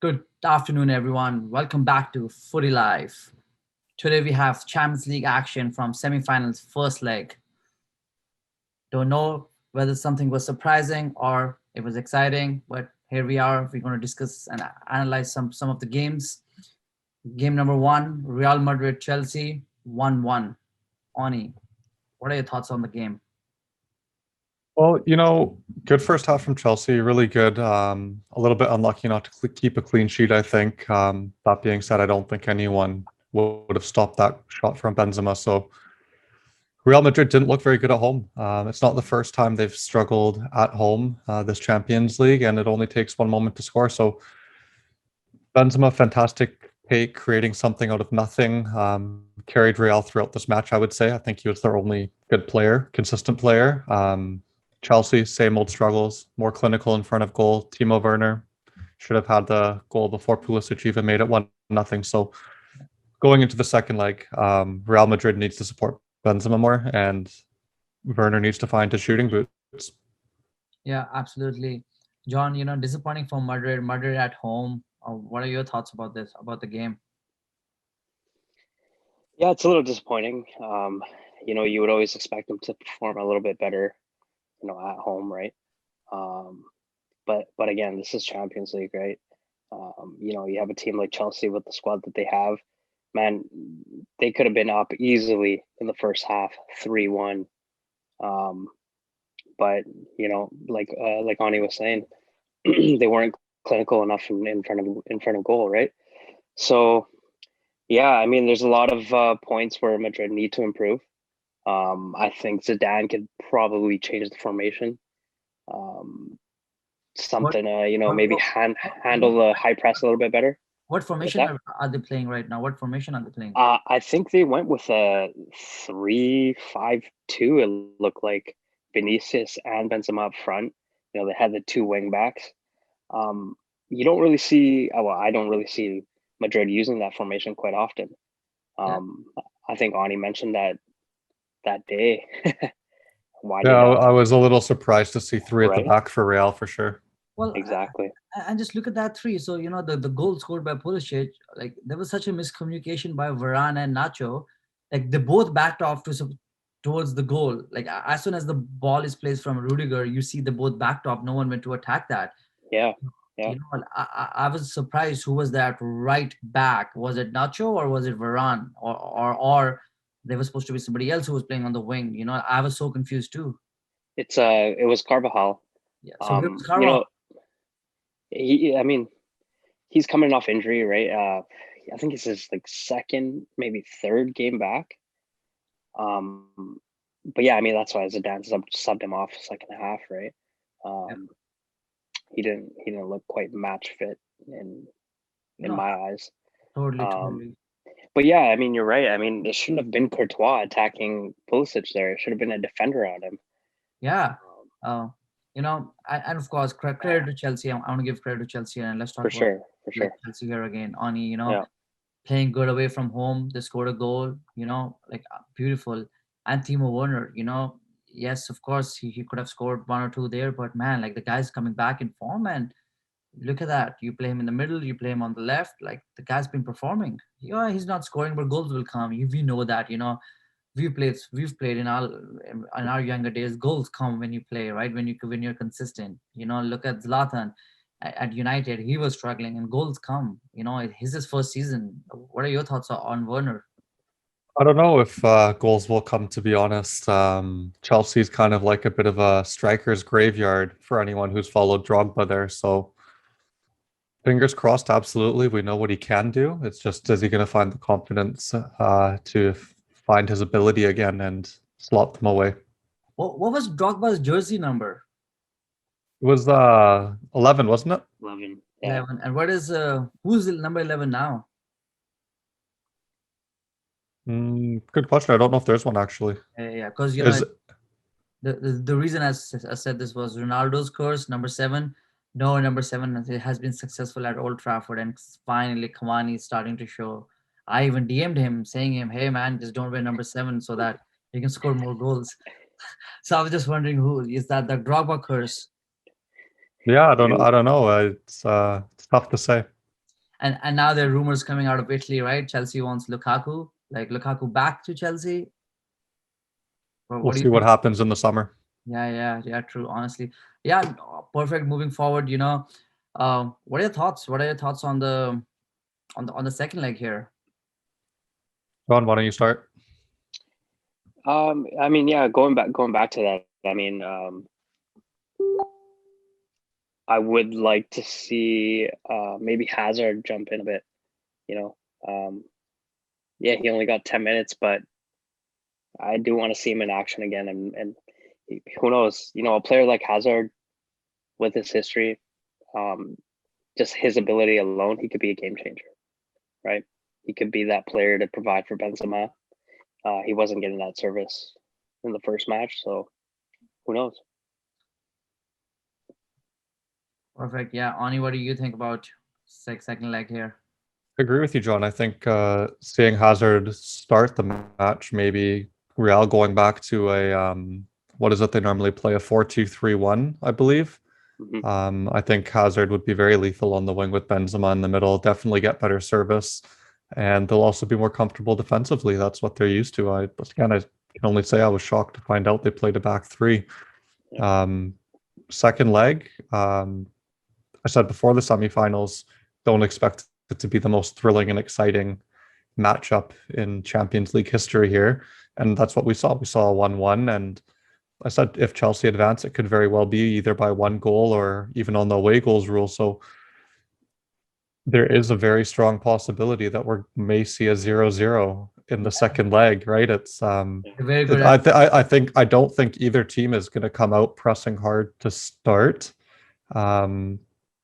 Good afternoon, everyone. Welcome back to Footy Live. Today we have Champions League action from semi-finals first leg. Don't know whether something was surprising or it was exciting, but here we are. We're going to discuss and analyze some of the games. Game number one, Real Madrid Chelsea 1-1. Oni, what are your thoughts on the game? Well, good first half from Chelsea, really good. A little bit unlucky not to keep a clean sheet, I think. That being said, I don't think anyone would have stopped that shot from Benzema. So Real Madrid didn't look very good at home. It's not the first time they've struggled at home this Champions League, and it only takes one moment to score. So Benzema, fantastic take, creating something out of nothing. Carried Real throughout this match, I would say. I think he was their only good player, consistent player. Chelsea, same old struggles, more clinical in front of goal. Timo Werner should have had the goal before Pulisic even made it 1-0. So going into the second leg, Real Madrid needs to support Benzema more, and Werner needs to find his shooting boots. Yeah, absolutely. John, disappointing for Madrid. Madrid at home. What are your thoughts about this, about the game? Yeah, it's a little disappointing. You would always expect them to perform a little bit better, at home, right? Um, but again, this is Champions League, right? You have a team like Chelsea with the squad that they have. Man, they could have been up easily in the first half, 3-1. Um, but like Ani was saying, they weren't clinical enough in front of goal, right? So yeah, I mean, there's a lot of points where Madrid need to improve. I think Zidane could probably change the formation. Um, What something, what maybe what, handle the high press a little bit better. what What's formation that? are they playing right now? What formation are they playing? I think they went with a 3-5-2. It looked like Vinicius and Benzema up front. They had the two wing backs. Um, you don't really see. Well, I don't really see Madrid using that formation quite often. Yeah. Um, I think Ani mentioned that day. Why Yeah, did I was a little surprised to see three at the right? back for Real for sure. Well, Exactly. and just look at that three. So the goal scored by Pulisic, like there was such a miscommunication by Varane and Nacho. Like they both backed off towards the goal. Like as soon as the ball is placed from Rudiger, you see they both backed off. No one went to attack that. Yeah. Yeah. I was surprised who was that right back. Was it Nacho or was it Varane or there was supposed to be somebody else who was playing on the wing? I was so confused too. It was Carvajal. Yeah. So where was You Carvajal? know, I mean, he's coming off injury, right? I think it's his like second, maybe third game back. Um, but yeah, I mean that's why Zidane subbed him off second half, right? Yeah, Um, he didn't look quite match fit you in know, my eyes. totally, Um, totally. but yeah, I mean you're right. I mean it shouldn't have been Courtois attacking Pulisic there. It should have been a defender on him. Yeah. Um, Uh, and of course, credit to Chelsea. I want to give credit to Chelsea, and let's talk for about sure, for like sure. Chelsea here again. Oni, Yeah, playing good away from home. They scored a goal. Like beautiful. And Timo Werner. Yes, of course, he could have scored one or two there, but man, like the guy's coming back in form, and look at that. You play him in the middle, you play him on the left. Like the guy's been performing. Yeah, he's not scoring, but goals will come. We know that. We've played in our younger days. Goals come when you play, right? When you're consistent. Look at Zlatan at United. He was struggling, and goals come. His first season. What are your thoughts on Werner? I don't know if goals will come, to be honest. Chelsea's kind of like a bit of a striker's graveyard for anyone who's followed Drogba there. So fingers crossed, absolutely. We know what he can do. It's just, is he going to find the confidence to find his ability again and slot them away? What was Drogba's jersey number? It was 11, wasn't it? 11. Yeah. 11. And what is who's the number 11 now? Good question. I don't know if there's one actually. Yeah, because Is the reason I said this was Ronaldo's curse, number seven. No, number seven has been successful at Old Trafford, and finally Cavani is starting to show. I even DM'd him saying him, "Hey man, just don't wear number seven so that you can score more goals." So I was just wondering, who is that? The Drogba curse? Yeah, I don't know. You I don't know. It's tough to say. And now there are rumors coming out of Italy, right? Chelsea wants Lukaku, like Lukaku back to Chelsea. We'll What do you see what think? happens in the summer. Yeah. True. Honestly, yeah. Perfect. Moving forward, what are your thoughts? What are your thoughts on the second leg here? Ron, why don't you start? I mean, yeah, going back to that. I mean, I would like to see maybe Hazard jump in a bit. You know, yeah, he only got 10 minutes, but I do want to see him in action again. And who knows? A player like Hazard with his history, um, just his ability alone, he could be a game changer, right? He could be that player to provide for Benzema. He wasn't getting that service in the first match, so who knows? Perfect. Yeah, Ani, what do you think about second leg here? I agree with you, John. I think seeing Hazard start the match, maybe Real going back to a what is it they normally play, a 4-2-3-1, I believe. Hmm. I think Hazard would be very lethal on the wing with Benzema in the middle, definitely get better service, and they'll also be more comfortable defensively. That's what they're used to. I can only say I was shocked to find out they played a back three. Yeah. Um, Second leg, I said before the semifinals, don't expect it to be the most thrilling and exciting matchup in Champions League history here. And that's what we saw. We saw a 1-1. And I said if Chelsea advance, it could very well be either by one goal or even on the away goals rule. So there is a very strong possibility that we may see a 0-0 in the second leg, right? It's Very good. I don't think either team is going to come out pressing hard to start. Um,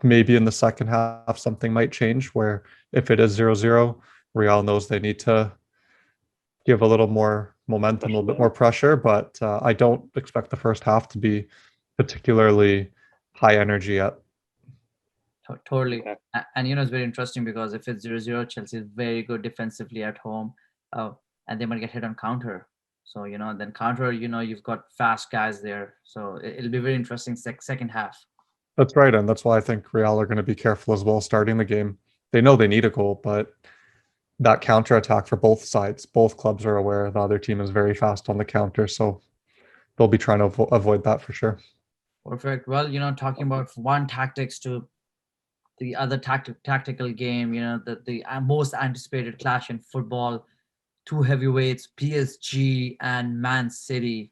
Maybe in the second half, something might change where if it is 0-0, Real knows they need to give a little more momentum, a little bit more pressure. But I don't expect the first half to be particularly high energy yet. Totally. Okay. And it's very interesting because if it's 0-0, Chelsea is very good defensively at home, and they might get hit on counter. So, then counter, you've got fast guys there. So it'll be very interesting second half. That's right. And that's why I think Real are going to be careful as well starting the game. They know they need a goal, but that counter attack for both sides, both clubs are aware the other team is very fast on the counter. So they'll be trying to avoid that for sure. Perfect. Well, talking about one tactics to the other tactical game, the most anticipated clash in football, two heavyweights, PSG and Man City.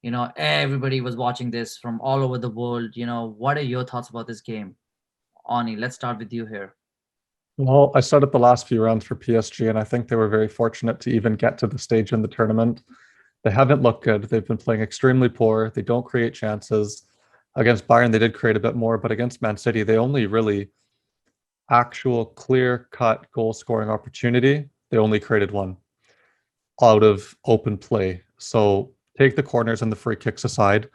Everybody was watching this from all over the world. What are your thoughts about this game? Ani, let's start with you here. Well, I started the last few rounds for PSG, and I think they were very fortunate to even get to the stage in the tournament. They haven't looked good. They've been playing extremely poor. They don't create chances. Against Bayern, they did create a bit more, but against Man City, they only really actual clear-cut goal-scoring opportunity. They only created one out of open play. So take the corners and the free kicks aside.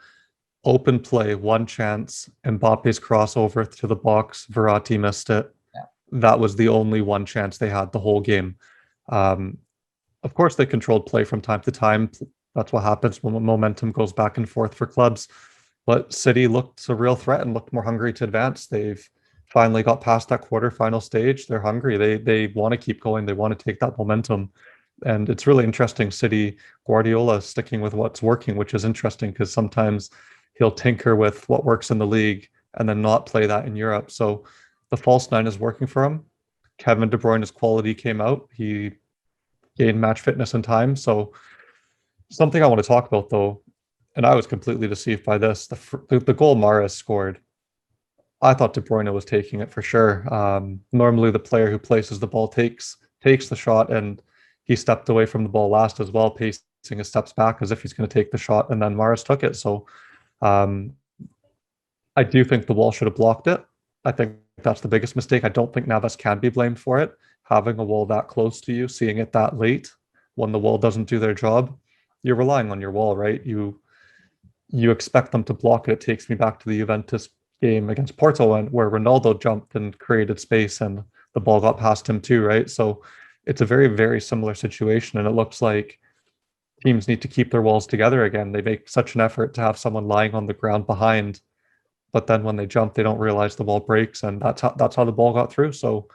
Open play, one chance, Mbappe's crossover to the box, Verratti missed it. Yeah. That was the only one chance they had the whole game. Um, of course, they controlled play from time to time. That's what happens when momentum goes back and forth for clubs. But City looked a real threat and looked more hungry to advance. They've finally got past that quarterfinal stage. They're hungry. They want to keep going. They want to take that momentum. And it's really interesting. City Guardiola sticking with what's working, which is interesting because sometimes he'll tinker with what works in the league and then not play that in Europe. So the false nine is working for him. Kevin De Bruyne's quality came out. He gained match fitness in time. So something I want to talk about though, and I was completely deceived by this. The goal Mahrez scored, I thought De Bruyne was taking it for sure. Normally, the player who places the ball takes the shot, and he stepped away from the ball last as well, pacing his steps back as if he's going to take the shot, and then Mahrez took it. So um, I do think the wall should have blocked it. I think that's the biggest mistake. I don't think Navas can be blamed for it. Having a wall that close to you, seeing it that late when the wall doesn't do their job, you're relying on your wall, right? You expect them to block it. It takes me back to the Juventus game against Porto and where Ronaldo jumped and created space and the ball got past him too, right? So it's a very, very similar situation. And it looks like teams need to keep their walls together again. They make such an effort to have someone lying on the ground behind, but then when they jump, they don't realize the ball breaks, and that's how the ball got through. So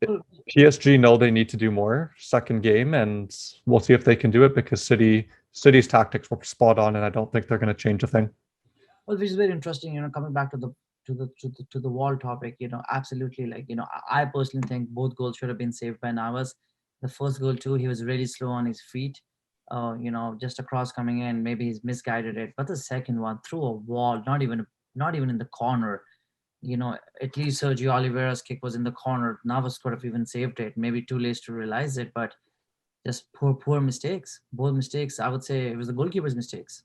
Well, PSG know they need to do more second game, and we'll see if they can do it because City's tactics were spot on, and I don't think they're going to change a thing. which is very interesting. Coming back to the wall topic. Absolutely. Like I personally think both goals should have been saved by Navas. The first goal too, he was really slow on his feet. Just a cross coming in, maybe he's misguided it. But the second one through a wall, not even in the corner. At least Sergio Oliveira's kick was in the corner. Navas could have even saved it. Maybe too late to realize it, but just poor mistakes. Both mistakes. I would say it was the goalkeeper's mistakes.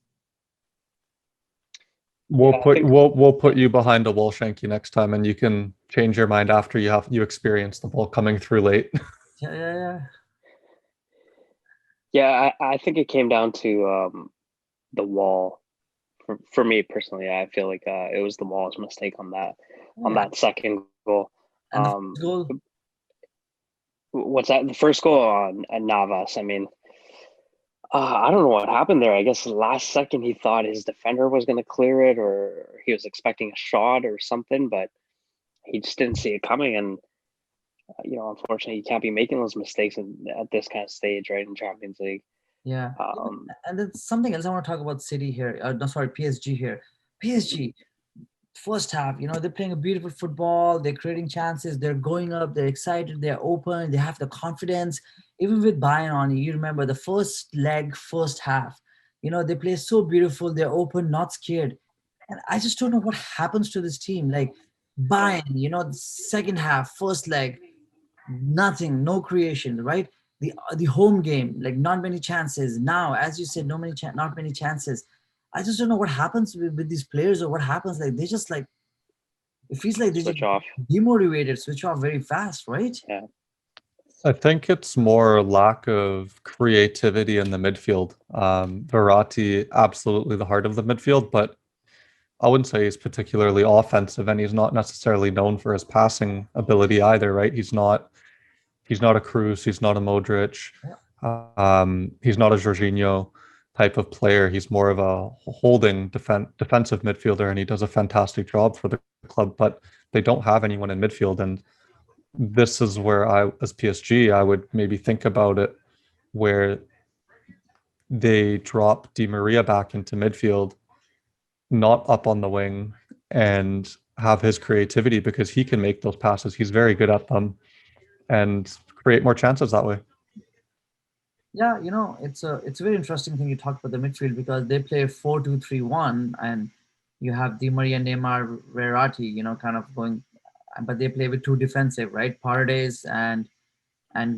We'll Yeah, I put think we'll put you behind a wall, Shanky, next time, and you can change your mind after you experience the ball coming through late. Yeah. yeah, I think it came down to the wall. For me personally, I feel like it was the wall's mistake on Yeah. that second goal. And the first goal, What's that? The first goal on Navas. I mean, I don't know what happened there. I guess last second he thought his defender was going to clear it, or he was expecting a shot or something, but he just didn't see it coming. And unfortunately, you can't be making those mistakes at this kind of stage, right, in Champions League. yeah. Um, And then something else I want to talk about City here. No, sorry, PSG here. PSG, first half, they're playing a beautiful football. They're creating chances. They're going up. They're excited. They're open. They have the confidence. Even with Bayern on, you remember the first leg, first half. They play so beautiful. They're open, not scared. And I just don't know what happens to this team. Like Bayern, the second half, first leg, nothing, no creation, right? The home game, like not many chances. Now, as you said, not many chances. I just don't know what happens with these players or what happens. Like they just like it feels like they just Switch off. demotivated, switch off very fast, right? Yeah. I think it's more lack of creativity in the midfield. Verratti, absolutely the heart of the midfield, but I wouldn't say he's particularly offensive, and he's not necessarily known for his passing ability either, right? He's not a Cruz, he's not a Modric, he's not a Jorginho type of player. He's more of a holding defensive midfielder, and he does a fantastic job for the club. But they don't have anyone in midfield, and this is where as PSG, I would maybe think about it, where they drop Di Maria back into midfield, not up on the wing, and have his creativity because he can make those passes. He's very good at them and create more chances that way. Yeah, it's a very interesting thing you talked about the midfield because they play 4-2-3-1, and you have Di Maria, Neymar, Verratti, kind of going, but they play with two defensive, right? Paredes and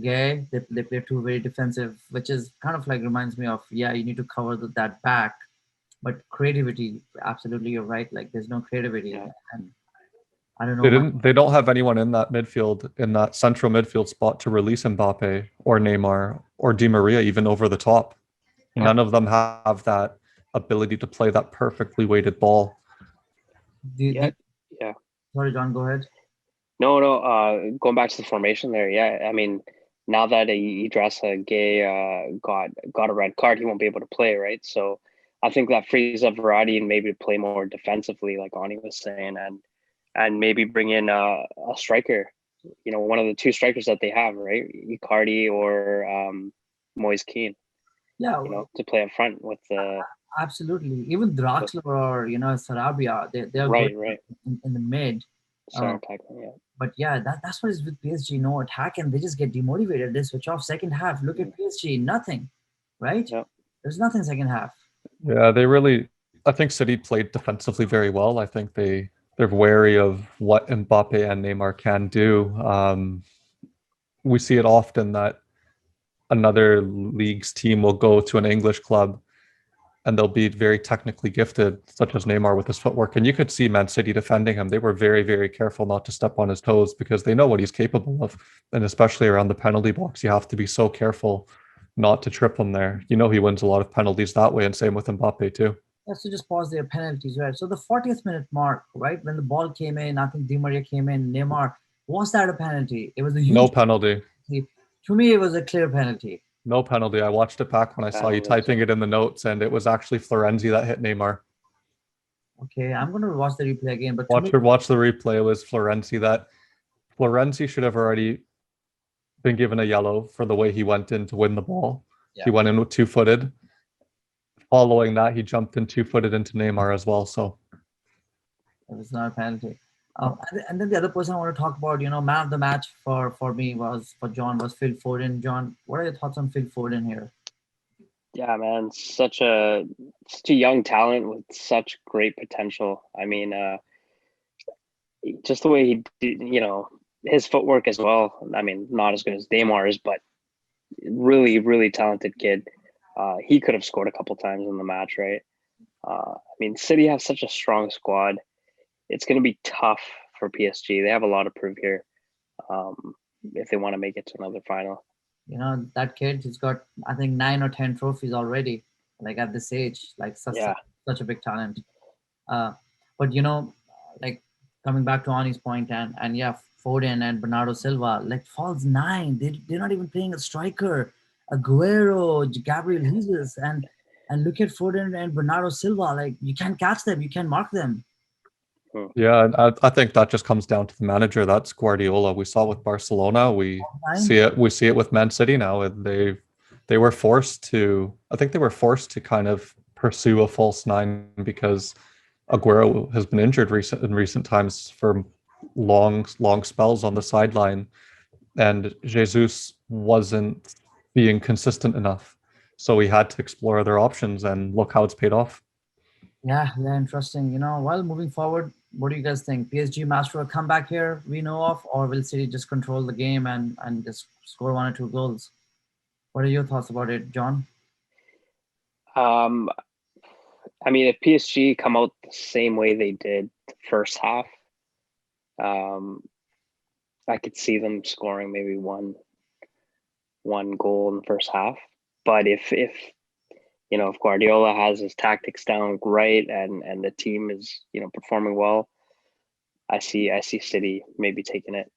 Gay, they play two very defensive, which is kind of like reminds me of, yeah, you need to cover that back, but creativity, absolutely, you're right. Like there's no creativity, Yeah. and I don't They know much. didn't. They don't have anyone in that midfield, in that central midfield spot to release Mbappe or Neymar or Di Maria even over the top. None of them have that ability to play that perfectly weighted ball. Yeah. Yeah. Sorry, John, go ahead. No. Going back to the formation there. Yeah. I mean, now that Idrissa Gay got a red card, he won't be able to play, right? So I think that frees up Verratti and maybe to play more defensively, like Ani was saying, and maybe bring in a striker. One of the two strikers that they have, right? Icardi or Moise Kean. Yeah, To play up front with the absolutely. Even Draxler or Sarabia, they're good right in the mid. center Um, attacker. Yeah. but yeah, that's what is with PSG. No attack, and they just get demotivated. They switch off second half. Look at PSG, nothing, right? Yeah. There's nothing second half. Yeah, I think City played defensively very well. I think they're wary of what Mbappe and Neymar can do. We see it often that another league's team will go to an English club and they'll be very technically gifted, such as Neymar with his footwork. And you could see Man City defending him. They were very, very careful not to step on his toes because they know what he's capable of. And especially around the penalty box, you have to be so careful not to trip him there. He wins a lot of penalties that way, and same with Mbappe too. Let's just pause their penalties, right? So the 40th minute mark, right, when the ball came in, I think Di Maria came in, Neymar, was that a penalty? It was a huge No penalty. penalty. To me, it was a clear penalty. No penalty. I watched it back when I saw you typing it in the notes, and it was actually Florenzi that hit Neymar. Okay, I'm going to watch the replay again. But Watch the replay. It was Florenzi should have already been given a yellow for the way he went in to win the ball. Yeah. He went in with 2-footed. Following that, he jumped in 2-footed into Neymar as well. So It was not a penalty. And then the other person I want to talk about, man of the match for me for John was Phil Foden. John, what are your thoughts on Phil Foden here? Yeah, man, such a young talent with such great potential. I mean, just the way he did, his footwork as well. I mean, not as good as Neymar's, but really, really talented kid. He could have scored a couple times in the match, right? I mean, City have such a strong squad. It's going to be tough for PSG. They have a lot to prove here if they want to make it to another final. That kid, he's got, I think, 9 or 10 trophies already, like at this age, like such a big talent. But like coming back to Ani's point, and yeah, Foden and Bernardo Silva, like falls 9. They're not even playing a striker. Aguero, Gabriel Jesus, and look at Foden and Bernardo Silva. Like, you can't catch them, you can't mark them. yeah, and I think that just comes down to the manager. That's Guardiola. We saw it with Barcelona. We see it with Man City now. And they were forced to. I think they were forced to kind of pursue a false 9 because Aguero has been injured in recent times for long spells on the sideline, and Jesus wasn't being consistent enough. So we had to explore other options, and look how it's paid off. Yeah, interesting. Well, moving forward, what do you guys think? PSG master a comeback here we know of, or will City just control the game and just score 1 or 2 goals? What are your thoughts about it, John? I mean, if PSG come out the same way they did the first half, I could see them scoring maybe one goal in the first half. But if Guardiola has his tactics down right and the team is performing well, I see City maybe taking it.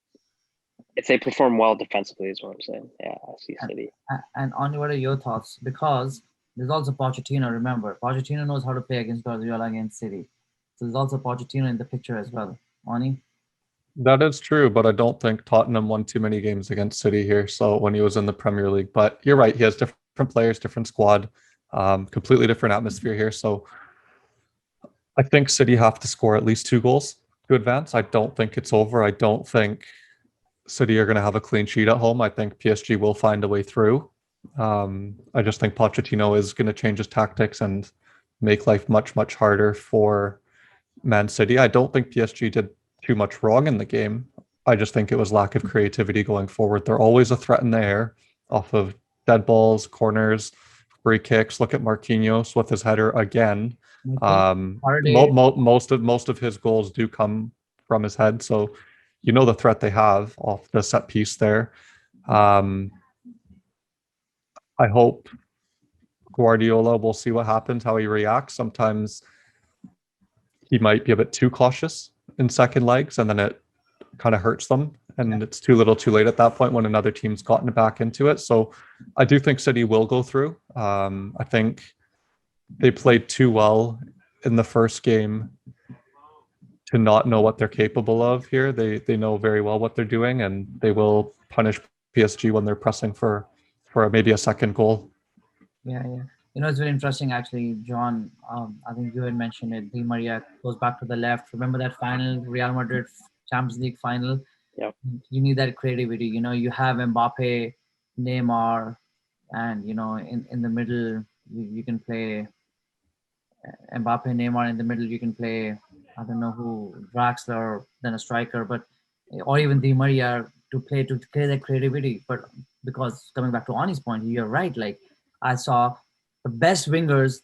If they perform well defensively, is what I'm saying. Yeah, I see City. And Ani, what are your thoughts? Because there's also Pochettino. Remember, Pochettino knows how to play against Guardiola against City. So there's also Pochettino in the picture as well. Ani? That is true, but I don't think Tottenham won too many games against City here. So when he was in the Premier League, but you're right, he has different players, different squad, completely different atmosphere here. So I think City have to score at least 2 goals to advance. I don't think it's over. I don't think City are going to have a clean sheet at home. I think PSG will find a way through. I just think Pochettino is going to change his tactics and make life much, much harder for Man City. I don't think PSG did too much wrong in the game. I just think it was lack of creativity going forward. They're always a threat in the air off of dead balls, corners, free kicks. Look at Marquinhos with his header again. Most of his goals do come from his head. So the threat they have off the set piece there. I hope Guardiola, will see what happens, how he reacts. Sometimes he might be a bit too cautious in second legs, and then it kind of hurts them. And it's too little too late at that point when another team's gotten back into it. So I do think City will go through. I think they played too well in the first game to not know what they're capable of here. They know very well what they're doing, and they will punish PSG when they're pressing for maybe a second goal. Yeah. It's very interesting, actually, John. I think you had mentioned it. Di Maria goes back to the left. Remember that final, Real Madrid Champions League final? Yep. You need that creativity. You have Mbappe, Neymar, and in the middle you can play Mbappe, Neymar. In the middle you can play, I don't know who, Draxler, then a striker, or even Di Maria to play that creativity. But because coming back to Ani's point, you're right. Like, I saw the best wingers,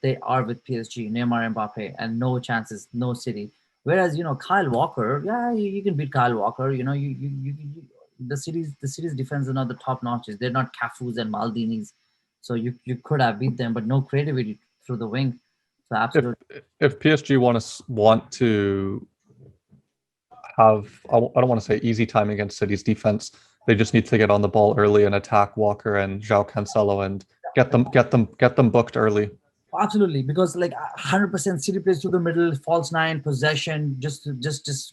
they are with PSG, Neymar, Mbappe, and no chances, no City. Whereas Kyle Walker, yeah, you can beat Kyle Walker. The city's defense is not the top notches. They're not Cafus and Maldinis, so you could have beat them, but no creativity through the wing. So absolutely. If PSG want to have, I don't want to say easy time against City's defense, they just need to get on the ball early and attack Walker and João Cancelo and get them booked early. Absolutely, because like 100% City plays through the middle, false 9, possession, just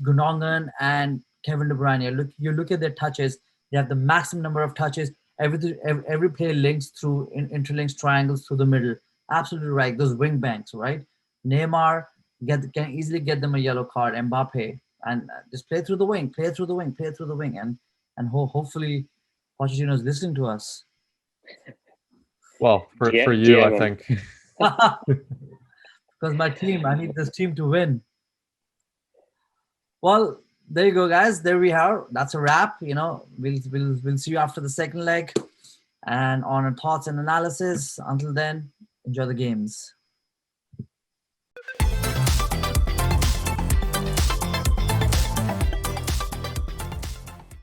Gundogan and Kevin De Bruyne. You look at their touches. They have the maximum number of touches. Every play links through interlinks triangles through the middle. Absolutely right. Those wing banks, right? Neymar can easily get them a yellow card. Mbappe, and just play through the wing, play through the wing, play through the wing, and hopefully Pochettino is listening to us. Well, for you, I GM him. think. Because my team, I need this team to win. Well, there you go, guys. There we are. That's a wrap. We'll see you after the second leg, and on our thoughts and analysis. Until then, enjoy the games.